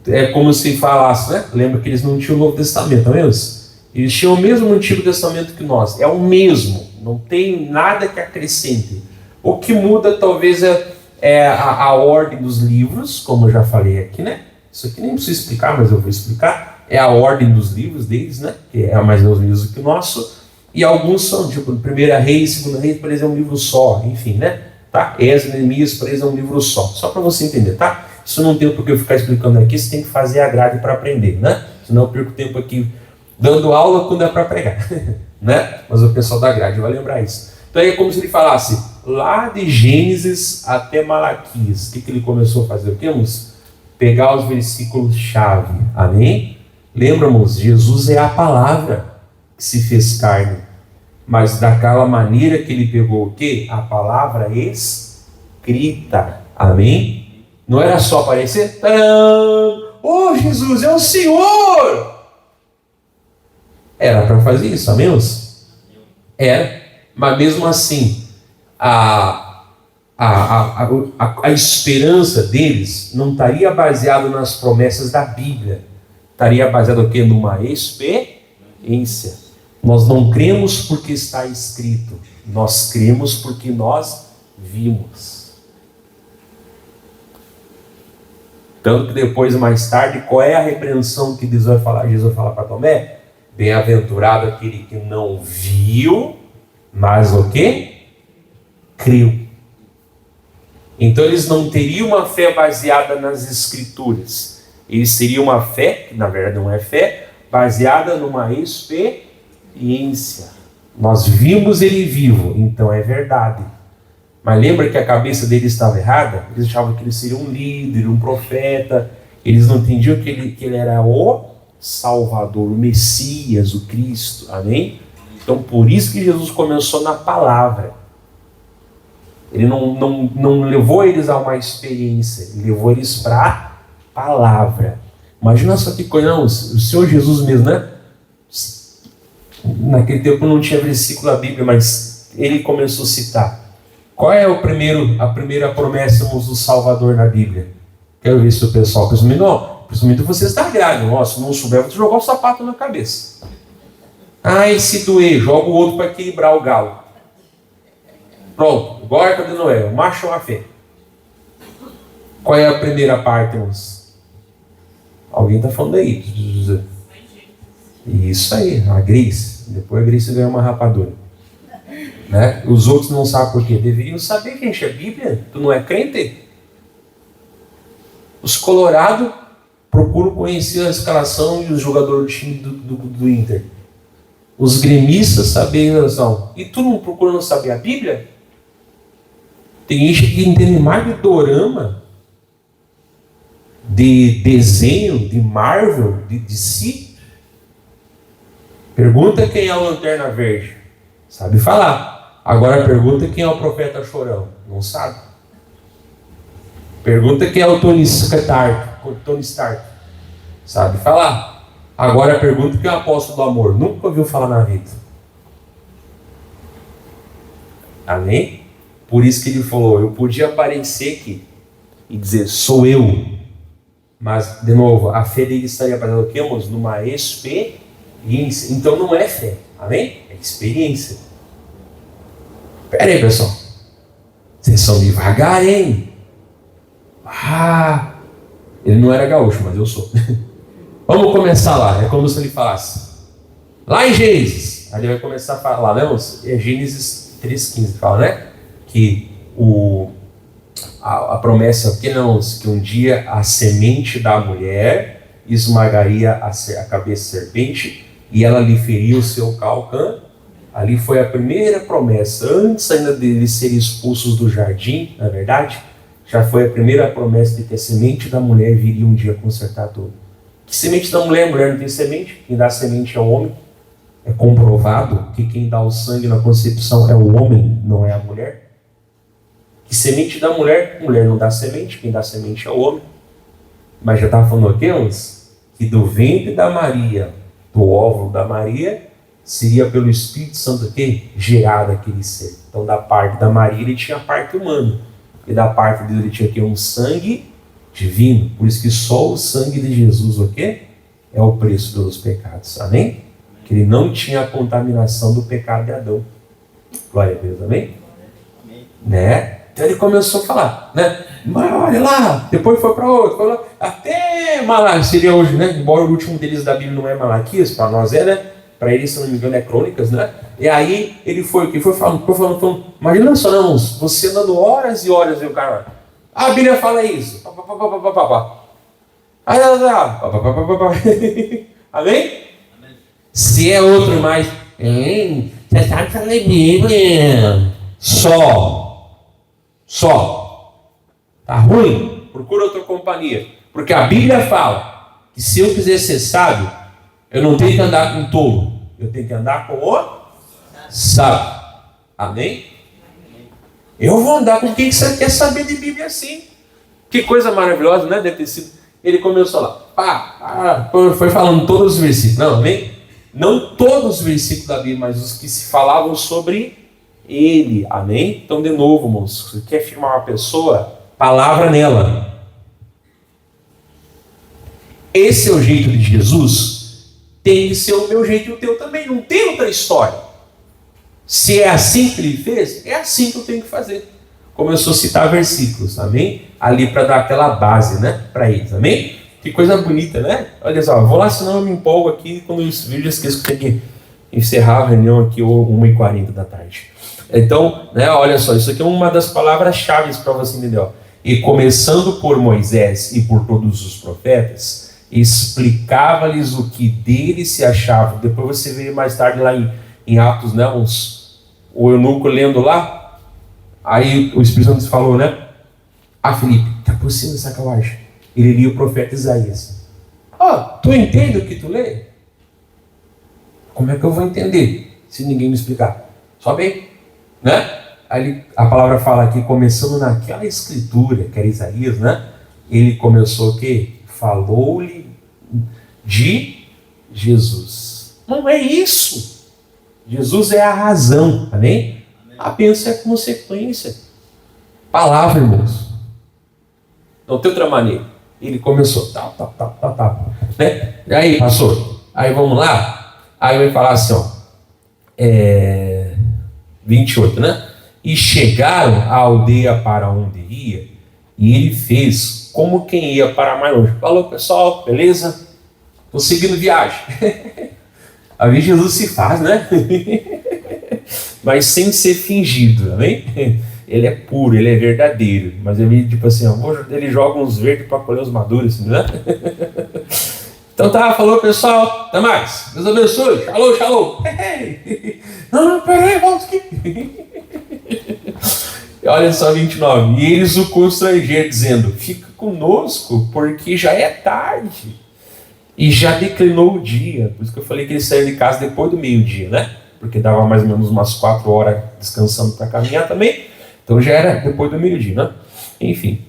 é como se falasse, né? Lembra que eles não tinham o Novo Testamento, não é mesmo? Eles tinham o mesmo Antigo Testamento que nós. É o mesmo. Não tem nada que acrescente. O que muda talvez é a ordem dos livros, como eu já falei aqui, né? Isso aqui nem preciso explicar, mas eu vou explicar. É a ordem dos livros deles, né? Que é mais ou menos do que o nosso. E alguns são, tipo, 1 Reis, 2 Reis, para eles é um livro só, enfim, né? Tá? Esdras, Neemias, para eles é um livro só para você entender, tá? Isso não tem por que eu ficar explicando aqui, você tem que fazer a grade para aprender, né? Senão eu perco tempo aqui dando aula quando é para pregar, né? Mas o pessoal da grade vai lembrar isso. Então é como se ele falasse, lá de Gênesis até Malaquias, o que ele começou a fazer? O que, irmãos? Pegar os versículos-chave, amém? Lembra, irmãos, Jesus é a palavra que se fez carne, mas daquela maneira que ele pegou o quê? A palavra escrita, amém? Não era só aparecer, oh Jesus, é o Senhor! Era para fazer isso, amém? Era, mas mesmo assim, a esperança deles não estaria baseada nas promessas da Bíblia, estaria baseada o quê? Numa experiência. Nós não cremos porque está escrito, nós cremos porque nós vimos. Tanto que depois, mais tarde, qual é a repreensão que Jesus vai falar para Tomé? Bem-aventurado aquele que não viu, mas o quê? Creu. Então eles não teriam uma fé baseada nas escrituras. Eles teriam uma fé, que na verdade não é fé, baseada numa experiência. Nós vimos ele vivo, então é verdade. Mas lembra que a cabeça dele estava errada? Eles achavam que ele seria um líder, um profeta. Eles não entendiam que ele era o Salvador, o Messias, o Cristo. Amém? Então por isso que Jesus começou na palavra. Ele não levou eles a uma experiência, ele levou eles para a palavra. Imagina só que coisa, não, o Senhor Jesus mesmo, né? Naquele tempo não tinha versículo da Bíblia, mas ele começou a citar. Qual é a primeira promessa do Salvador na Bíblia? Quero ver se o pessoal, principalmente você está grávida, se não souber, vou te jogar o sapato na cabeça. E se doer, joga o outro para equilibrar o galo. Pronto, igual a Arca de Noé, o macho ou a fé. Qual é a primeira parte, irmãos? Alguém está falando aí. Isso aí, a Grace. Depois a Grace ganha uma rapadura. Né? Os outros não sabem por quê. Deveriam saber que enche a Bíblia. Tu não é crente? Os Colorado procuram conhecer a escalação e os jogadores do time do Inter. Os gremistas sabem a relação. E tu não procura não saber a Bíblia? Tem gente que entende mais de dorama, de desenho, de Marvel, de DC. Pergunta quem é o Lanterna Verde. Sabe falar. Agora pergunta quem é o Profeta Chorão. Não sabe. Pergunta quem é o Tony Stark. Sabe falar. Agora pergunta quem é o Apóstolo do Amor. Nunca ouviu falar na vida. Amém? Por isso que ele falou, eu podia aparecer aqui e dizer, sou eu. Mas, de novo, a fé dele estaria para o quê, irmãos? Numa experiência. Então não é fé, amém? É experiência. Pera aí, pessoal. Vocês são devagar, hein? Ele não era gaúcho, mas eu sou. Vamos começar lá. É como se ele falasse. Lá em Gênesis. Aí ele vai começar a falar, né, irmãos? É Gênesis 3,15 fala, né? Que a promessa que um dia a semente da mulher esmagaria a cabeça da serpente e ela lhe feria o seu calcã. Ali foi a primeira promessa, antes ainda deles serem expulsos do jardim, na verdade, já foi a primeira promessa de que a semente da mulher viria um dia consertar tudo. Que semente da mulher? A mulher não tem semente, quem dá semente é o homem. É comprovado que quem dá o sangue na concepção é o homem, não é a mulher. Que semente da mulher? Mulher não dá semente, quem dá semente é o homem. Mas já estava falando aqui antes, que do ventre da Maria, do óvulo da Maria, seria pelo Espírito Santo aqui gerado aquele ser. Então da parte da Maria ele tinha a parte humana, e da parte dele ele tinha aqui um sangue divino. Por isso que só o sangue de Jesus aqui é o preço pelos pecados. Amém? Que ele não tinha a contaminação do pecado de Adão. Glória a Deus, amém? Né? Então ele começou a falar, né? Mas olha lá, depois foi para outro, foi lá, até Malaquias, seria hoje, né? Embora o último deles da Bíblia não é Malaquias, para nós é, né? Para eles, se não me engano, é Crônicas, né? E aí ele foi falando, imagina só, não, você andando horas e horas e o cara, a Bíblia fala isso, amém? Se é outro mais, você sabe falar Bíblia, só. Tá ruim? Procura outra companhia. Porque a Bíblia fala que se eu quiser ser sábio, eu não tenho que andar com tolo. Eu tenho que andar com o sábio. Amém? Eu vou andar com quem quer saber de Bíblia assim. Que coisa maravilhosa, né? Deve ter sido. Ele começou lá. Foi falando todos os versículos. Não, amém? Não todos os versículos da Bíblia, mas os que se falavam sobre ele, amém? Então, de novo, irmãos, você quer afirmar uma pessoa, palavra nela. Esse é o jeito de Jesus, tem que ser o meu jeito e o teu também, não tem outra história. Se é assim que ele fez, é assim que eu tenho que fazer. Começou a citar versículos, amém? Ali para dar aquela base, né, para eles, amém? Que coisa bonita, né? Olha só, vou lá, senão eu me empolgo aqui, quando eu esqueço que tem que encerrar a reunião aqui, 1h40 da tarde. Então, né, olha só, isso aqui é uma das palavras-chave para você entender. Ó. E começando por Moisés e por todos os profetas, explicava-lhes o que dele se achava. Depois você vê mais tarde lá em Atos, né, o eunuco lendo lá, aí o Espírito Santo falou, né? Filipe, está por cima dessa carruagem. Ele lia o profeta Isaías. Tu entende o que tu lê? Como é que eu vou entender se ninguém me explicar? Sobe aí. Né? Aí a palavra fala aqui, começando naquela escritura, que era Isaías, né? Ele começou o quê? Falou-lhe de Jesus. Não é isso. Jesus é a razão, amém? A bênção é a consequência. Palavra, irmãos. Não tem outra maneira. Ele começou, né? E aí, pastor, aí vamos lá. Aí vai falar assim, 28, né? E chegaram à aldeia para onde ia, e ele fez como quem ia para mais longe. Falou, pessoal, beleza? Estou seguindo viagem. A Jesus se faz, né? Mas sem ser fingido, amém? Ele é puro, ele é verdadeiro. Mas ele, tipo assim, ele joga uns verdes para colher os maduros, né? Então tá, falou pessoal, até mais. Deus abençoe, shalom, shalom. Não, peraí, volta aqui. Olha só 29. E eles o constrangeram, dizendo: fica conosco, porque já é tarde. E já declinou o dia. Por isso que eu falei que eles saíram de casa depois do meio-dia, né? Porque dava mais ou menos umas 4 horas descansando para caminhar também. Então já era depois do meio-dia, né? Enfim.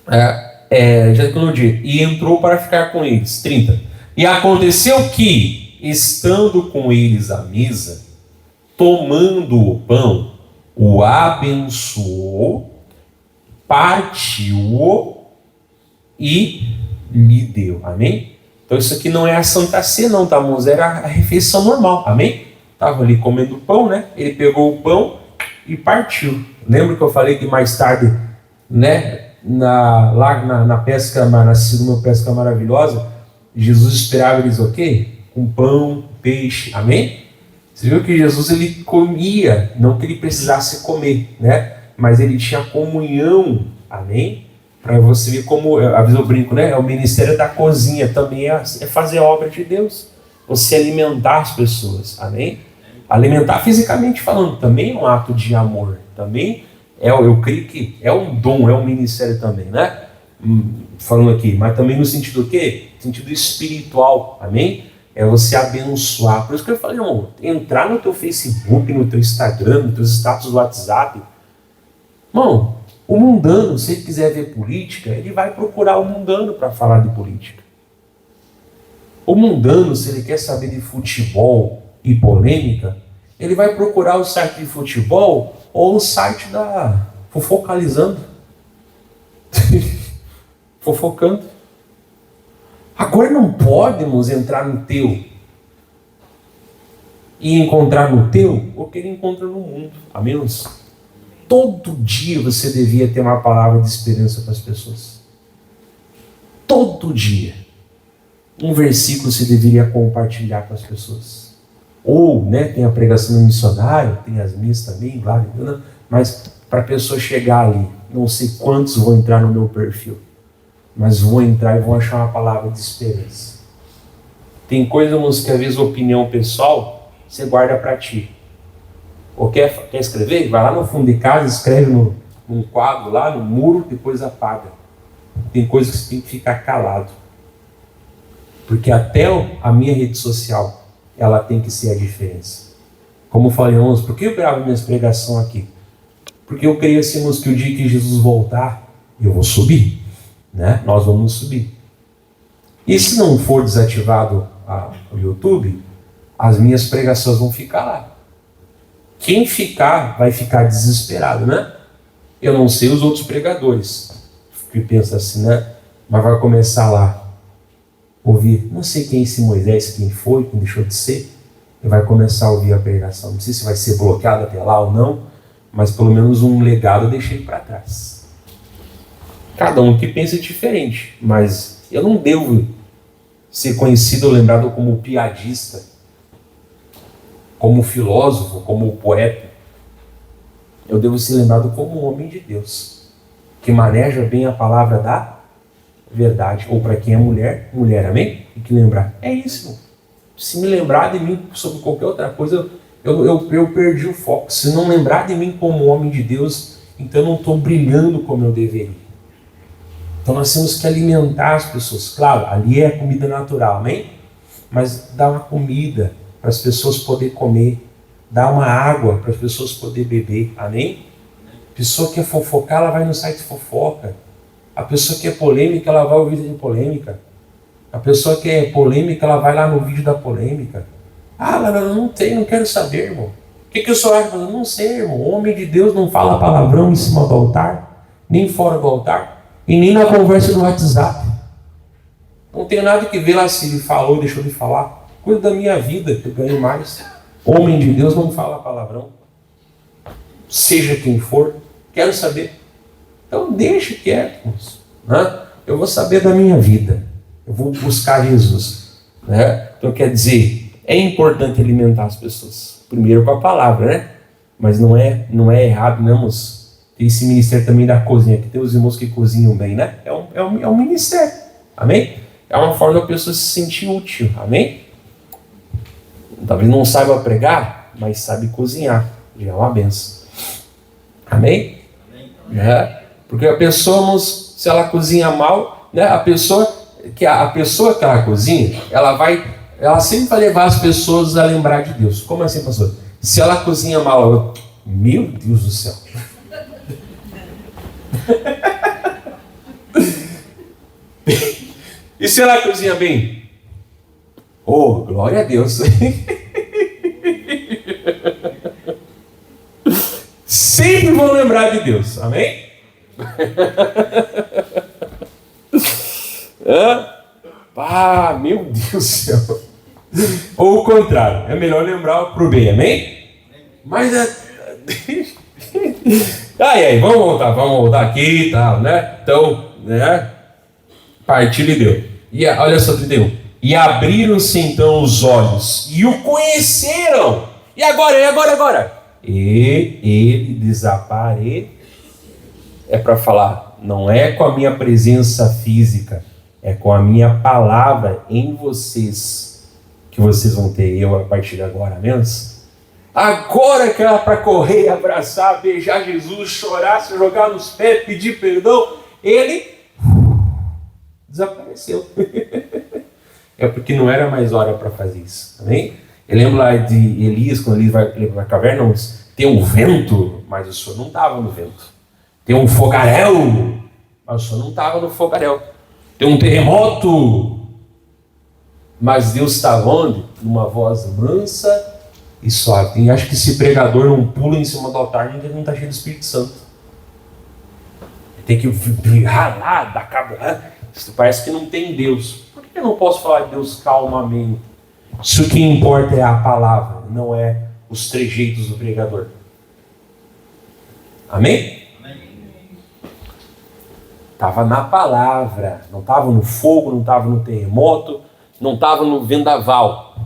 Já declinou o dia. E entrou para ficar com eles. 30. E aconteceu que, estando com eles à mesa, tomando o pão, o abençoou, partiu-o e lhe deu. Amém? Então isso aqui não é a Santa Ceia não, tá, irmãos? Era a refeição normal. Amém? Estava ali comendo pão, né? Ele pegou o pão e partiu. Lembra que eu falei que mais tarde, né? Lá na pesca, na segunda pesca maravilhosa, Jesus esperava eles o quê? Com pão, peixe. Amém? Você viu que Jesus ele comia, não que ele precisasse comer, né? Mas ele tinha comunhão, amém? Para você ver como, às vezes eu brinco, né? É o ministério da cozinha, também é fazer a obra de Deus. Você alimentar as pessoas, amém? Alimentar fisicamente falando, também é um ato de amor, também eu creio que é um dom, é um ministério também, né? Falando aqui, mas também no sentido do quê? No sentido espiritual, amém? É você abençoar. Por isso que eu falei, irmão, entrar no teu Facebook, no teu Instagram, nos teus status do WhatsApp. Irmão, o mundano, se ele quiser ver política, ele vai procurar o mundano para falar de política. O mundano, se ele quer saber de futebol e polêmica, ele vai procurar o site de futebol ou o site da Fofocalizando. Fofocando. Agora não podemos entrar no teu e encontrar no teu o que ele encontra no mundo. Amém? Todo dia você devia ter uma palavra de esperança para as pessoas. Todo dia. Um versículo você deveria compartilhar com as pessoas. Ou, né, tem a pregação do missionário, tem as missas também, claro, mas para a pessoa chegar ali, não sei quantos vão entrar no meu perfil, mas vão entrar e vão achar uma palavra de esperança. Tem coisas que às vezes opinião pessoal você guarda para ti. Ou quer escrever? Vai lá no fundo de casa, escreve num quadro lá, no muro, depois apaga. Tem coisas que você tem que ficar calado. Porque até a minha rede social, ela tem que ser a diferença. Como eu falei, irmãos, por que eu gravo minhas pregações aqui? Porque eu creio assim, irmãos, que o dia que Jesus voltar, eu vou subir. Né? Nós vamos subir. E se não for desativado o YouTube, as minhas pregações vão ficar lá. Quem ficar, vai ficar desesperado, né? Eu não sei os outros pregadores que pensam assim, né? Mas vai começar lá ouvir, não sei quem é esse Moisés, quem foi, quem deixou de ser, e vai começar a ouvir a pregação. Não sei se vai ser bloqueado até lá ou não, mas pelo menos um legado eu deixei para trás. Cada um que pensa diferente, mas eu não devo ser conhecido ou lembrado como piadista, como filósofo, como poeta. Eu devo ser lembrado como um homem de Deus, que maneja bem a palavra da verdade. Ou para quem é mulher, mulher, amém? Tem que lembrar. É isso. Se me lembrar de mim sobre qualquer outra coisa, eu perdi o foco. Se não lembrar de mim como homem de Deus, então eu não estou brilhando como eu deveria. Então nós temos que alimentar as pessoas. Claro, ali é comida natural, amém? Mas dá uma comida para as pessoas poderem comer. Dá uma água para as pessoas poderem beber, amém? A pessoa que quer fofocar, ela vai no site fofoca. A pessoa que é polêmica, ela vai ao vídeo de polêmica. A pessoa que é polêmica, ela vai lá no vídeo da polêmica. Ah, não tem, não quero saber, irmão. O que o senhor acha? Eu não sei, irmão. O homem de Deus não fala palavrão em cima do altar, nem fora do altar. E nem na conversa do WhatsApp. Não tem nada que ver lá se ele falou ou deixou de falar. Coisa da minha vida, que eu ganho mais. Homem de Deus não fala palavrão. Seja quem for, quero saber. Então deixa quieto, né? Eu vou saber da minha vida. Eu vou buscar Jesus. Né? Então quer dizer, é importante alimentar as pessoas. Primeiro com a palavra, né? Mas não é errado, não, Tem esse ministério também da cozinha, que tem os irmãos que cozinham bem, né? É um ministério, amém? É uma forma da pessoa se sentir útil, amém? Talvez não saiba pregar, mas sabe cozinhar, já é uma benção, amém? Porque a pessoa, se ela cozinha mal, né? A pessoa que ela cozinha, ela sempre vai levar as pessoas a lembrar de Deus. Como assim, pastor? Se ela cozinha mal, meu Deus do céu. E se ela cozinha bem? Oh, glória a Deus. Sempre vão lembrar de Deus, amém? Meu Deus do céu. Ou o contrário, é melhor lembrar pro bem, amém? Mas vamos voltar aqui e tal, né? Então, né? Partilha e deu. E olha só, 31. E abriram-se então os olhos e o conheceram. E agora? E ele desapareceu. É para falar, não é com a minha presença física, é com a minha palavra em vocês que vocês vão ter eu a partir de agora, menos. Agora que era para correr, abraçar, beijar Jesus, chorar, se jogar nos pés, pedir perdão, ele desapareceu. É porque não era mais hora para fazer isso, amém? Eu lembro lá de Elias, quando ele vai para a caverna, tem um vento, mas o senhor não estava no vento. Tem um fogaréu, mas o senhor não estava no fogaréu. Tem um terremoto, mas Deus estava onde? Numa voz mansa e suave. E acho que esse pregador não pula em cima do altar, ele não está cheio do Espírito Santo. Tem que brigar lá, dar cabo. Isso parece que não tem Deus. Por que eu não posso falar de Deus calmamente? Se o que importa é a palavra, não é os trejeitos do pregador. Amém? Estava na palavra, não estava no fogo, não estava no terremoto, não estava no vendaval.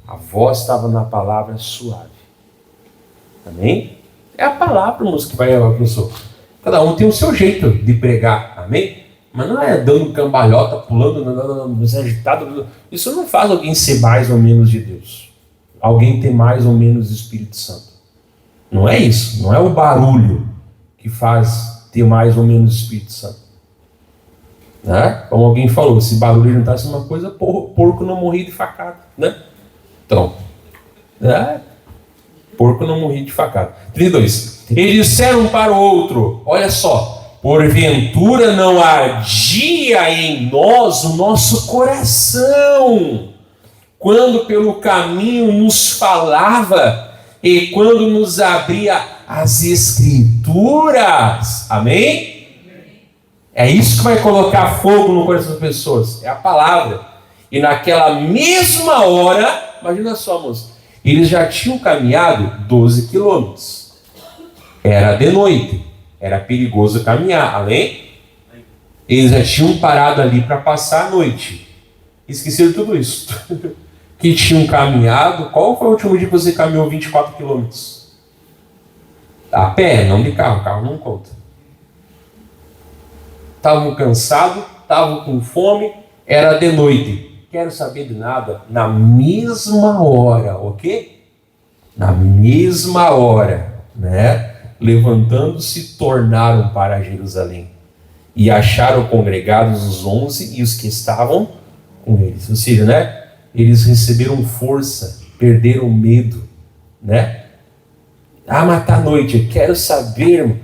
A voz estava na palavra suave. Amém? É a palavra, moço, que vai à pessoa. Cada um tem o seu jeito de pregar, amém? Mas não é dando cambalhota, pulando, agitado. Isso não faz alguém ser mais ou menos de Deus. Alguém ter mais ou menos do Espírito Santo. Não é isso, não é o barulho que faz ter mais ou menos do Espírito Santo. Né? Como alguém falou, se barulho juntasse uma coisa, porco não morria de facada, né? Então, porco não morria de facada. 32. Eles disseram um para o outro, olha só, porventura não ardia em nós o nosso coração, quando pelo caminho nos falava e quando nos abria as Escrituras. Amém? É isso que vai colocar fogo no coração das pessoas. É a palavra. E naquela mesma hora, imagina só, moço, eles já tinham caminhado 12 quilômetros. Era de noite. Era perigoso caminhar, amém? Eles já tinham parado ali para passar a noite. Esqueceram tudo isso. Que tinham caminhado. Qual foi o último dia que você caminhou 24 quilômetros? A pé, não de carro. Carro não conta. Estavam cansados, estavam com fome, era de noite. Quero saber de nada. Na mesma hora, ok? Na mesma hora, né? Levantando-se, tornaram para Jerusalém. E acharam congregados os 11 e os que estavam com eles. Ou seja, né? Eles receberam força, perderam medo, né? Mas tá noite, quero saber,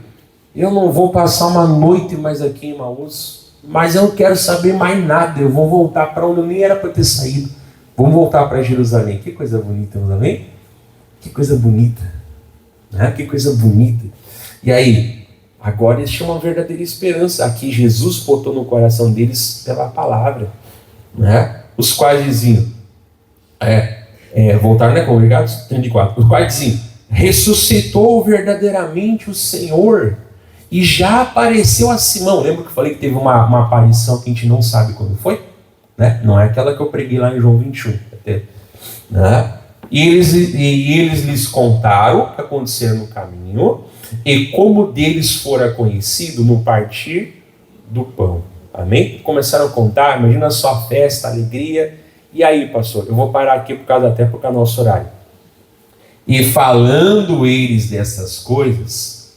eu não vou passar uma noite mais aqui em Emaús, mas eu não quero saber mais nada, eu vou voltar para onde eu nem era para ter saído. Vamos voltar para Jerusalém. Que coisa bonita, amém? Que coisa bonita, né? Que coisa bonita. E aí, agora eles tinham uma verdadeira esperança. Aqui Jesus botou no coração deles pela palavra, né? Os quais diziam, voltaram, né, congregados? 34. Os quais diziam, ressuscitou verdadeiramente o Senhor e já apareceu a Simão. Lembra que eu falei que teve uma aparição que a gente não sabe quando foi? Né? Não é aquela que eu preguei lá em João 21. Né? E eles lhes contaram o que aconteceu no caminho E como deles fora conhecido no partir do pão. Amém? Começaram a contar, imagina a sua festa, a alegria. E aí, pastor, eu vou parar aqui por causa do nosso horário. E falando eles dessas coisas,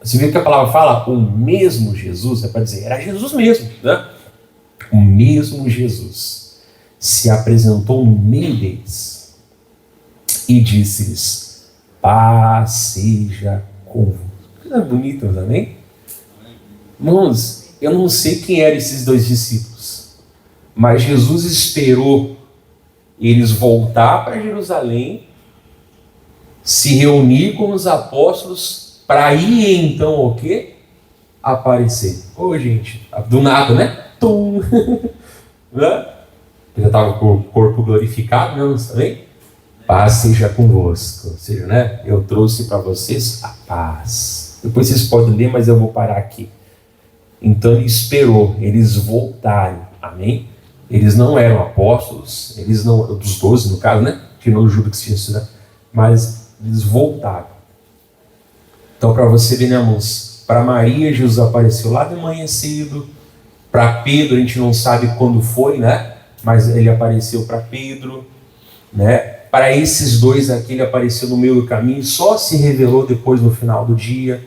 você vê que a palavra fala, o mesmo Jesus, é para dizer, era Jesus mesmo, né? O mesmo Jesus se apresentou no meio deles e disse-lhes, paz seja convosco. Coisa bonita, amém? Irmãos, eu não sei quem eram esses dois discípulos, mas Jesus esperou eles voltar para Jerusalém, se reunir com os apóstolos, para ir então o quê? Aparecer. Ô gente, do nada, né? Tum! Né? Já estava com o corpo glorificado, né? Também? Paz seja convosco. Ou seja, né? Eu trouxe para vocês a paz. Depois vocês podem ler, mas eu vou parar aqui. Então ele esperou eles voltarem. Amém? Eles não eram apóstolos, eles não, dos 12 no caso, né? Que não julga que isso, né? Mas eles voltaram. Então, para você ver, né, irmãos? Para Maria, Jesus apareceu lá de manhã cedo. Para Pedro, a gente não sabe quando foi, né? Mas ele apareceu para Pedro, né? Para esses dois aqui, ele apareceu no meio do caminho, só se revelou depois no final do dia,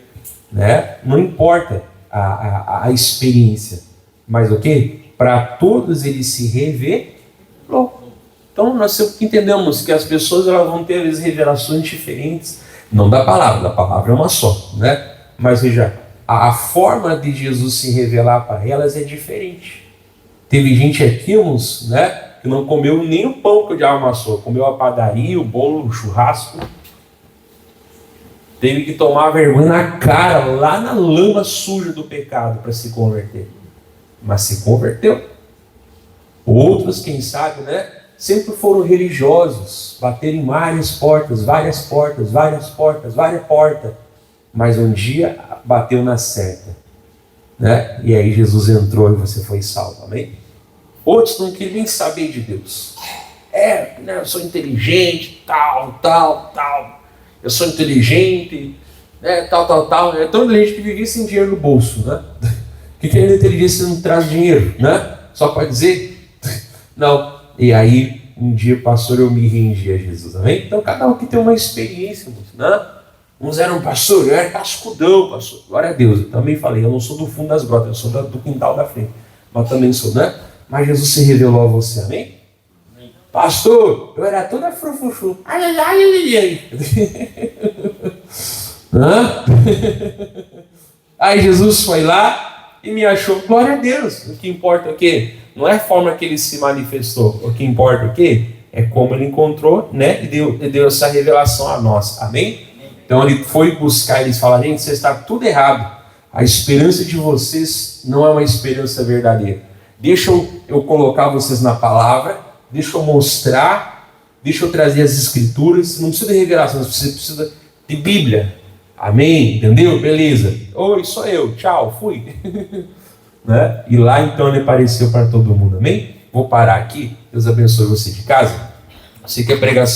né? Não importa a experiência, mas o quê? Para todos ele se revelou. Então nós entendemos que as pessoas elas vão ter as revelações diferentes, não da palavra é uma só, né? Mas veja, a forma de Jesus se revelar para elas é diferente. Teve gente aqui, irmãos, né? Que não comeu nem o pão que o diabo amassou, comeu a padaria, o bolo, o churrasco. Teve que tomar vergonha na cara, lá na lama suja do pecado para se converter. Mas se converteu. Outros, quem sabe, né? Sempre foram religiosos, bateram em várias portas. Mas um dia bateu na certa, né? E aí Jesus entrou e você foi salvo, amém? Outros não queriam nem saber de Deus. Né, eu sou inteligente, tal. Eu sou inteligente, né, tal. É tão inteligente que vivia sem dinheiro no bolso, né? O que é inteligência se não traz dinheiro, né? Só para dizer? Não. E aí, um dia, pastor, eu me rendi a Jesus, amém? Então, cada um que tem uma experiência, né? Uns eram pastor, eu era cascudão, pastor. Glória a Deus, eu também falei, eu não sou do fundo das grotas, eu sou do quintal da frente. Mas também sou, né? Mas Jesus se revelou a você, amém? Pastor, eu era toda frufufu. Ai. Aí Jesus foi lá e me achou. Glória a Deus. O que importa é o quê? Não é a forma que ele se manifestou. O que importa é o quê? É como ele encontrou, né? E deu essa revelação a nós. Amém? Então ele foi buscar, eles falaram, gente, você está tudo errado. A esperança de vocês não é uma esperança verdadeira. Deixa eu colocar vocês na palavra, deixa eu mostrar, deixa eu trazer as escrituras. Não precisa de revelação, você precisa de Bíblia. Amém? Entendeu? Beleza. Oi, sou eu. Tchau, fui. Né? E lá então ele apareceu para todo mundo. Amém? Vou parar aqui. Deus abençoe você de casa. Você quer pregação?